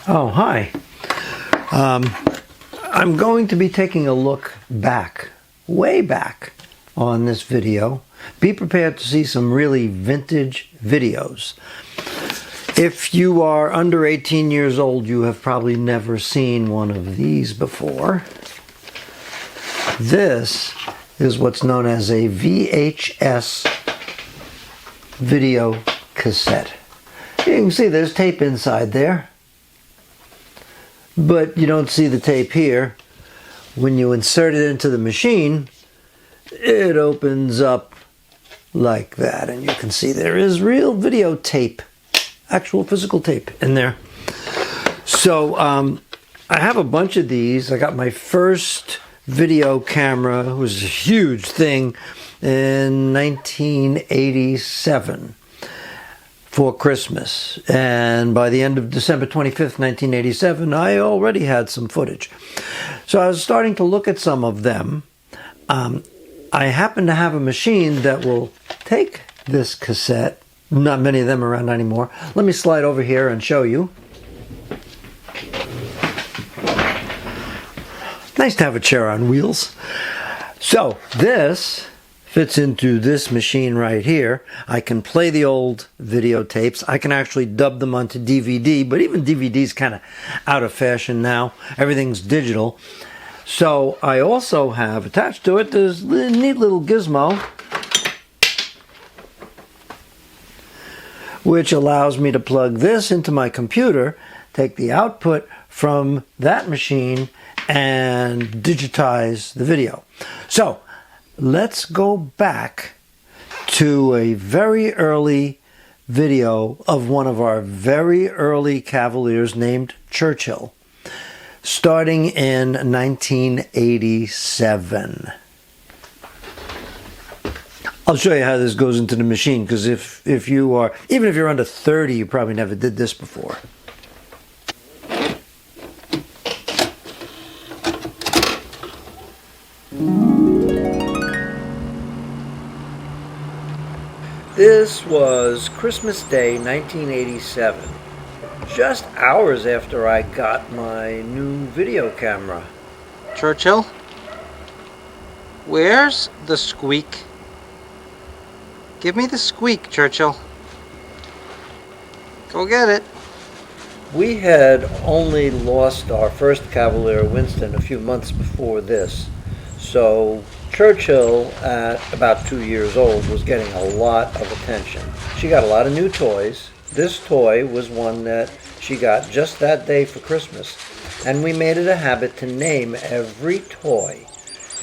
Oh, hi. I'm going to be taking a look back, way back on this video. Be prepared to see some really vintage videos. If you are under 18 years old, you have probably never seen one of these before. This is what's known as a VHS video cassette. You can see there's tape inside there, but you don't see the tape here. When you insert it into the machine, it opens up like that, and you can see there is real videotape, actual physical tape in there. So I have a bunch of these. I got my first video camera. It was a huge thing in 1987 for Christmas, and by the end of December 25th, 1987, I already had some footage. So I was starting to look at some of them. I happen to have a machine that will take this cassette. Not many of them around anymore. Let me slide over here and show you. Nice to have a chair on wheels. So this fits into this machine right here. I can play the old videotapes. I can actually dub them onto DVD, but even DVD's kind of out of fashion now. Everything's digital. So I also have attached to it this neat little gizmo, which allows me to plug this into my computer, take the output from that machine, and digitize the video. So let's go back to a very early video of one of our very early Cavaliers named Churchill, starting in 1987. I'll show you how this goes into the machine, because if you are, even if you're under 30, you probably never did this before. This was Christmas Day, 1987, just hours after I got my new video camera. Churchill? Where's the squeak? Give me the squeak, Churchill. Go get it. We had only lost our first Cavalier Winston a few months before this, so Churchill, at about 2 years old, was getting a lot of attention. She got a lot of new toys. This toy was one that she got just that day for Christmas, and we made it a habit to name every toy,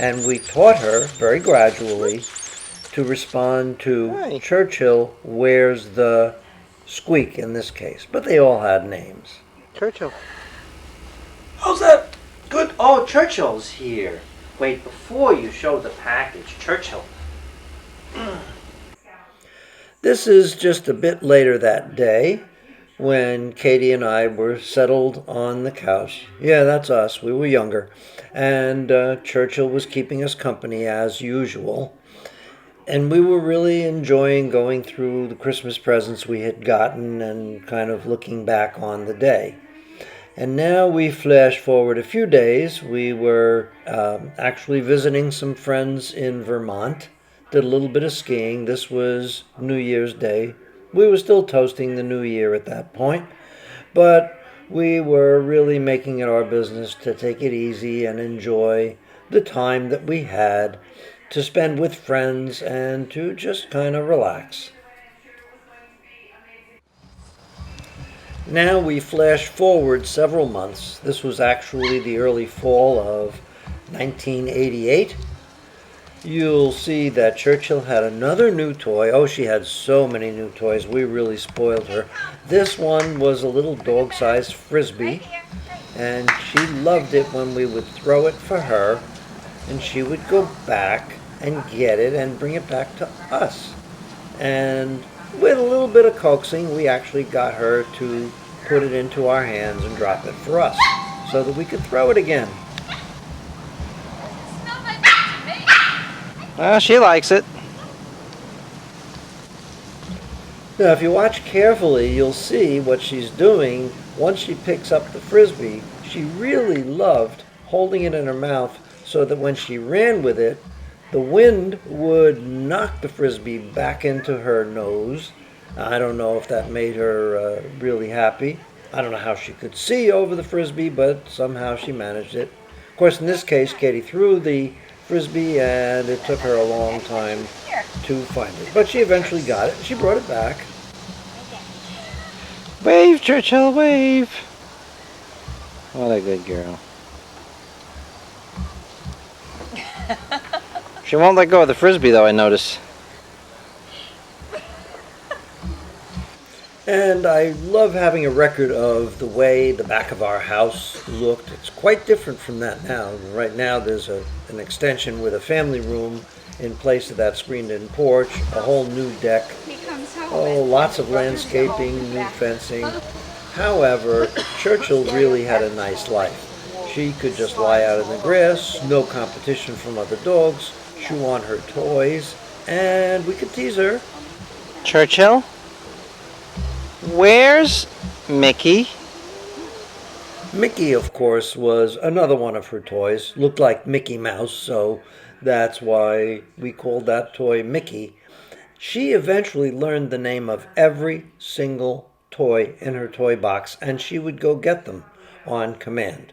and we taught her very gradually to respond to Hey. Churchill, where's the squeak in this case, but they all had names. Churchill. How's that? Good. Oh, Churchill's here. Wait, before you show the package, Churchill. This is just a bit later that day when Katie and I were settled on the couch. Yeah, that's us. We were younger. And Churchill was keeping us company as usual. And we were really enjoying going through the Christmas presents we had gotten and kind of looking back on the day. And now we flash forward a few days. We were actually visiting some friends in Vermont, did a little bit of skiing. This was New Year's Day. We were still toasting the new year at that point, but we were really making it our business to take it easy and enjoy the time that we had to spend with friends and to just kind of relax. Now we flash forward several months. This was actually the early fall of 1988. You'll see that Churchill had another new toy. Oh, she had so many new toys. We really spoiled her. This one was a little dog-sized frisbee, and she loved it when we would throw it for her, and she would go back and get it and bring it back to us. And with a little bit of coaxing, we actually got her to put it into our hands and drop it for us so that we could throw it again. Well, she likes it. Now, if you watch carefully, you'll see what she's doing once she picks up the frisbee, she really loved holding it in her mouth so that when she ran with it, the wind would knock the frisbee back into her nose. I don't know if that made her really happy. I don't know how she could see over the frisbee, but somehow she managed it. Of course, in this case, Katie threw the frisbee and it took her a long time to find it. But she eventually got it. She brought it back. Wave, Churchill, wave. What a good girl. She won't let go of the frisbee, though, I notice. And I love having a record of the way the back of our house looked. It's quite different from that now. Right now there's an extension with a family room in place of that screened-in porch, a whole new deck, lots of landscaping, new fencing. However, Churchill really had a nice life. She could just lie out in the grass, no competition from other dogs, chew on her toys, and we could tease her. Churchill? Where's Mickey? Mickey, of course, was another one of her toys. Looked like Mickey Mouse, so that's why we called that toy Mickey. She eventually learned the name of every single toy in her toy box, and she would go get them on command.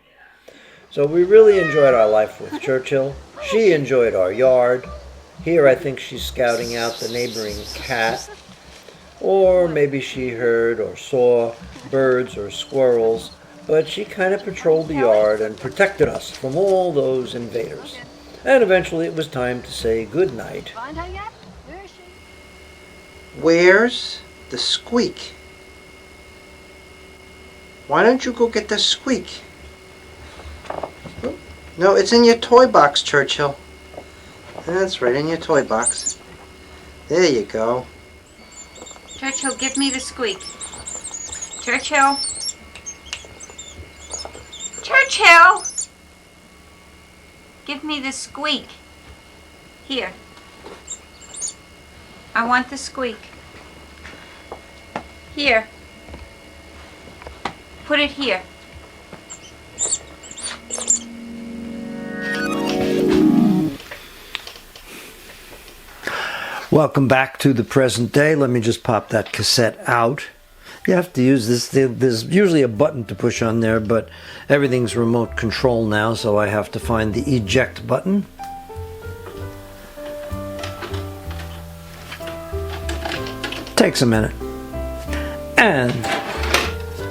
So we really enjoyed our life with Churchill. She enjoyed our yard. Here I think she's scouting out the neighboring cat. Or maybe she heard or saw birds or squirrels, but she kind of patrolled the yard and protected us from all those invaders. And eventually it was time to say good night. Where's the squeak? Why don't you go get the squeak? No, it's in your toy box, Churchill. That's right, in your toy box. There you go. Churchill, give me the squeak. Churchill. Churchill! Give me the squeak. Here. I want the squeak. Here. Put it here. Welcome back to the present day. Let me just pop that cassette out. You have to use this. There's usually a button to push on there, but everything's remote control now, so I have to find the eject button. Takes a minute. And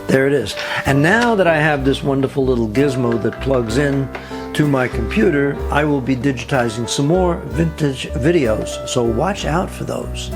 there it is. And now that I have this wonderful little gizmo that plugs in to my computer, I will be digitizing some more vintage videos, so watch out for those.